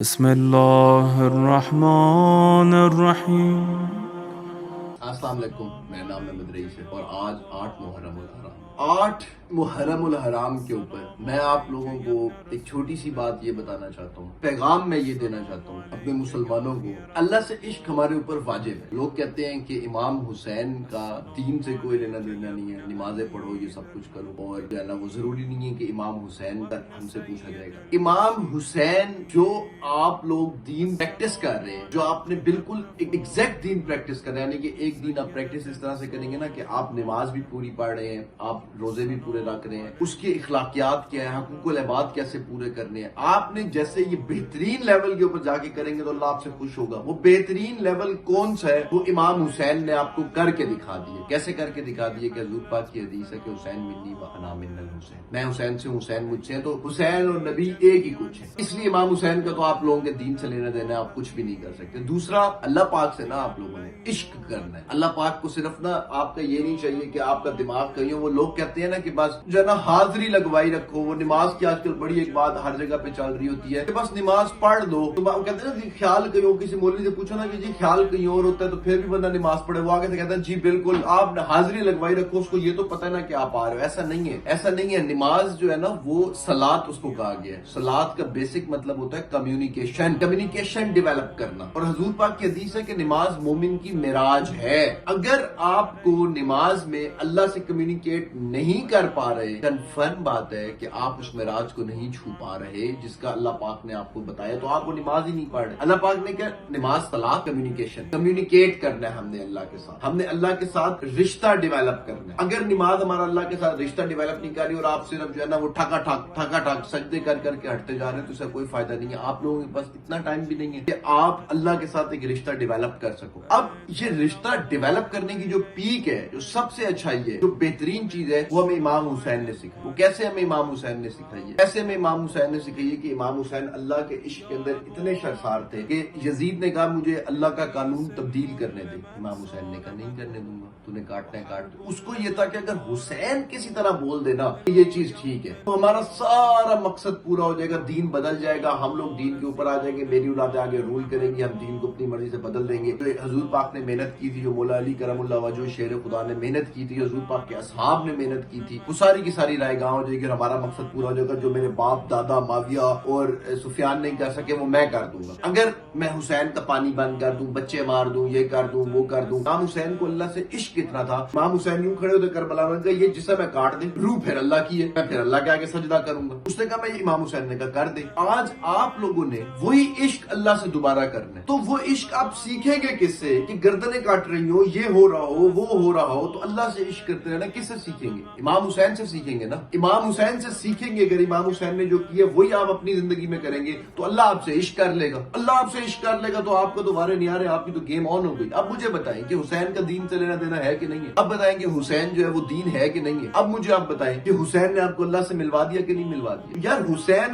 بسم اللہ الرحمن الرحیم۔ السلام علیکم، میرا نام محمد رئیس ہے اور آج 8 محرم الحرام 8 محرم الحرام کے اوپر میں آپ لوگوں کو ایک چھوٹی سی بات یہ بتانا چاہتا ہوں، پیغام میں یہ دینا چاہتا ہوں اپنے مسلمانوں کو۔ اللہ سے عشق ہمارے اوپر واجب ہے۔ لوگ کہتے ہیں کہ امام حسین کا دین سے کوئی لینا دینا نہیں ہے، نمازیں پڑھو، یہ سب کچھ کرو، اور جو ہے نا وہ ضروری نہیں ہے کہ امام حسین کا ہم سے پوچھا جائے گا۔ امام حسین جو آپ لوگ دین پریکٹس کر رہے ہیں، جو آپ نے بالکل ایگزیکٹ دین پریکٹس کر رہے ہیں، یعنی کہ ایک دین آپ پریکٹس اس طرح سے کریں گے نا کہ آپ نماز بھی پوری پڑھ رہے ہیں، آپ روزے بھی پورے رکھ رہے ہیں، اس کے اخلاقیات کیا ہیں، حقوق العباد کیسے پورے کرنے ہیں، آپ نے جیسے یہ بہترین لیول کے اوپر جا کے کریں گے تو اللہ آپ سے خوش ہوگا۔ وہ بہترین لیول کون سا ہے؟ وہ امام حسین نے آپ کو کر کے دکھا دیے۔ کیسے کر کے دکھا دیے؟ کہ حضور پاک کی حدیث ہے کہ حسین منی و انا من الحسین، میں حسین سے ہوں، حسین مجھ سے ہیں، تو حسین اور نبی ایک ہی کچھ ہے۔ اس لیے امام حسین کا تو آپ لوگوں کے دین سے لینا دینا ہے، آپ کچھ بھی نہیں کر سکتے۔ دوسرا، اللہ پاک سے نا آپ لوگوں نے عشق کرنا ہے۔ اللہ پاک کو صرف نا آپ کا یہ نہیں چاہیے کہ آپ کا دماغ کہیں ہو۔ وہ لوگ کہتے ہیں نا کہ بس جو ہے نا حاضری لگوائی رکھو، وہ نماز کی آج کل بڑی ایک بات ہر جگہ پہ چل رہی ہوتی ہے کہ بس نماز پڑھ دو، تو وہ کہتے ہیں نا جی خیال کہیں ہو، کسی مولوی سے پوچھو نا کہ جی خیال کہیں اور ہوتا ہے تو پھر بھی بندہ نماز پڑھے، وہ آگے سے کہتا ہے جی بالکل آپ نے حاضری لگوائی رکھو، اس کو یہ تو پتہ ہے نا کہ آپ آ رہے ہو۔ ایسا نہیں ہے، ایسا نہیں ہے۔ نماز جو ہے نا وہ صلاۃ اس کو کہا گیا ہے۔ صلاۃ کا بیسک مطلب ہوتا ہے کمیونیکیشن ڈیولپ کرنا، اور حضور پاک کی حدیث ہے کہ نماز مومن کی معراج ہے۔ اگر آپ کو نماز میں اللہ سے کمیونیکیٹ نہیں کر پا رہے، کنفرم بات ہے کہ آپ اس معراج کو نہیں چھو پا رہے جس کا اللہ پاک نے آپ کو بتایا، تو آپ وہ نماز ہی نہیں پڑھ رہے۔ اللہ پاک نے کیا نماز صلاۃ کمیونیکیٹ کرنا ہے ہم نے اللہ کے ساتھ، ہم نے اللہ کے ساتھ رشتہ ڈیولپ کرنا ہے۔ اگر نماز ہمارا اللہ کے ساتھ رشتہ ڈیولپ نہیں کر رہی اور آپ صرف جو ہے نا وہ ٹھکا ٹھک سجدے کر کے ہٹتے جا رہے ہیں، تو اس کا کوئی فائدہ نہیں ہے۔ آپ لوگوں کے پاس اتنا ٹائم بھی نہیں ہے کہ آپ اللہ کے ساتھ ایک رشتہ ڈیولپ کر سکو۔ اب یہ رشتہ ڈیولپ کرنے کی جو پیک ہے، جو سب سے اچھائی ہے، جو بہترین چیز ہے، وہ ہمیں امام حسین نے سکھائی۔ وہ کیسے ہمیں امام حسین نے سکھائی ہے؟ کیسے ہمیں امام حسین نے سکھائی ہے کہ امام حسین اللہ کے عشق کے اندر اتنے شرسار تھے کہ یزید نے کہا مجھے اللہ کا قانون تبدیل کرنے دے، امام حسین نے کہا نہیں کرنے دوں گا، تو نے کاٹنا ہے کاٹ دو۔ اس کو یہ تھا کہ اگر حسین کسی طرح بول دینا کہ یہ چیز ٹھیک ہے تو ہمارا سارا مقصد پورا ہو جائے گا، دین بدل جائے گا، ہم لوگ دین کے اوپر آ جائیں گے، میری اولاد آگے رول کریں گی، ہم دین کو اپنی مرضی سے بدل دیں گے۔ جو حضور پاک نے محنت کی تھی، جو مولا علی کرم اللہ وجہ شیر خدا نے محنت کی تھی، حضور پاک کے اصحاب نے محنت کی تھی، وہ ساری کی ساری رائے گاہ ہو جائے گی اور ہمارا مقصد پورا ہو جائے گا۔ جو میرے باپ دادا معاویہ اور سفیان نہیں کر سکے وہ میں کر دوں گا۔ اگر میں حسین کا پانی بند کر دوں، بچے مار دوں، یہ کر دوں، وہ کر دوں۔ امام حسین کو اللہ سے عشق اتنا تھا، امام حسین یوں کھڑے ہوتے کربلا میں کہ یہ جسے میں کاٹ دیں، روح پھر اللہ کی ہے، میں پھر اللہ کے آگے سجدہ کروں گا۔ اس نے کہا میں امام حسین نے کہا کر دے۔ آج آپ لوگوں نے وہی عشق اللہ سے دوبارہ کرنا ہے، تو وہ عشق آپ سیکھیں گے کس سے؟ کہ گردنیں کاٹ رہی ہو، یہ ہو رہا ہو، وہ ہو رہا ہو، تو اللہ سے عشق کرتے رہنا کس سے سیکھیں گے؟ امام حسین سے سیکھیں گے نا، امام حسین سے سیکھیں گے۔ اگر امام حسین نے جو کیا وہی آپ اپنی زندگی میں کریں گے تو اللہ آپ سے عشق کر لے گا، اللہ آپ سے عشق کر لے گا، تو آپ کو دوبارہ نہیں آ رہے، آپ کی تو گیم آن ہو گئی۔ اب مجھے بتائیں کہ حسین کا دین سے لینا دینا ہے کہ نہیں ہے؟ اب بتائیں کہ حسین جو ہے وہ دین ہے کہ نہیں ہے؟ اب مجھے آپ بتائیں کہ حسین نے آپ کو اللہ سے ملوا دیا کہ نہیں ملوا دیا؟ یار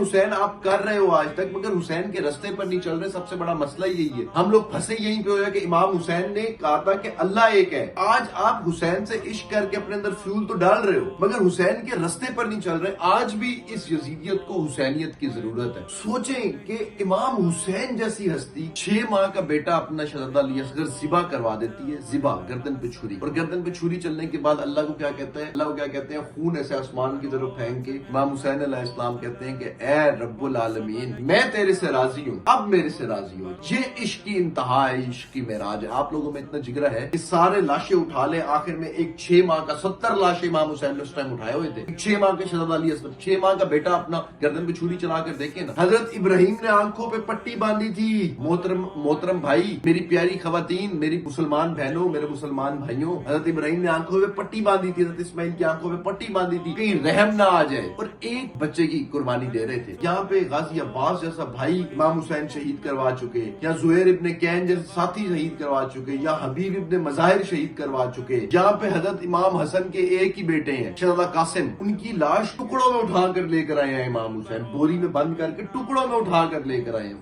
حسین آپ کر رہے ہو آج تک، مگر حسین کے رستے پر نہیں چل رہے۔ سب سے بڑا مسئلہ یہی ہے، ہم لوگ پھنسے یہیں پہ ہو جائے کہ امام حسین نے کہا تھا کہ اللہ ایک ہے۔ آج آپ حسین سے عشق کر کے اپنے اندر فیول تو ڈال رہے ہو مگر حسین کے رستے پر نہیں چل رہے۔ آج بھی اس یزیدیت کو حسینیت کی ضرورت ہے۔ سوچیں کہ امام حسین جیسی ہستی 6 ماہ کا بیٹا اپنا شہزادہ علی اصغر ذبح کروا دیتی ہے، ذبح گردن پہ چھری، اور گردن پہ چھری چلنے کے بعد اللہ کو کیا کہتا ہے؟ اللہ کو کیا کہتے ہیں؟ خون ایسے آسمان کی طرف پھینک کے امام حسین علیہ السلام کہتے ہیں کہ اے رب العالمین میں تیرے سے راضی ہوں، اب میرے سے راضی ہو۔ یہ عشق کی انتہا ہے، عشق کی معراج ہے۔ آپ لوگوں میں اتنا جگرا ہے کہ سارے لاشیں اٹھا لیں، آخر میں ایک 6 ماہ کا 70 لاشیں امام حسین نے اس ٹائم اٹھائے ہوئے تھے۔ 6 ماہ کے شہزادہ علی اصغر، 6 ماہ کا بیٹا اپنا گردن پہ چھری چلا کر دیکھیں نا۔ حضرت ابراہیم نے آنکھوں پہ پٹی باندھی تھی۔ محترم بھائی، میری پیاری خواتین، میری مسلمان بہنوں، میرے مسلمان بھائیوں، حضرت ابراہیم نے آنکھوں پہ پٹی باندھی تھی، حضرت اسماعیل کی آنکھوں پہ پٹی باندھی تھی، کہیں رحم نہ آ جائے، اور ایک بچے کی قربانی دے رہے تھے۔ یہاں پہ غازی عباس جیسا بھائی امام حسین شہید کروا چکے، یا زہیر ابن کین جیسے ساتھی شہید کروا چکے، یا حبیب ابن مظاہر شہید کروا چکے۔ یہاں پہ حضرت امام حسن کے ایک ہی بیٹے ہیں شہزادہ قاسم، ان کی لاش ٹکڑوں میں اٹھا کر لے کر آئے ہیں امام حسین، بوری میں بند کر کے ٹکڑوں میں اٹھا کر لے کر آئے ہیں۔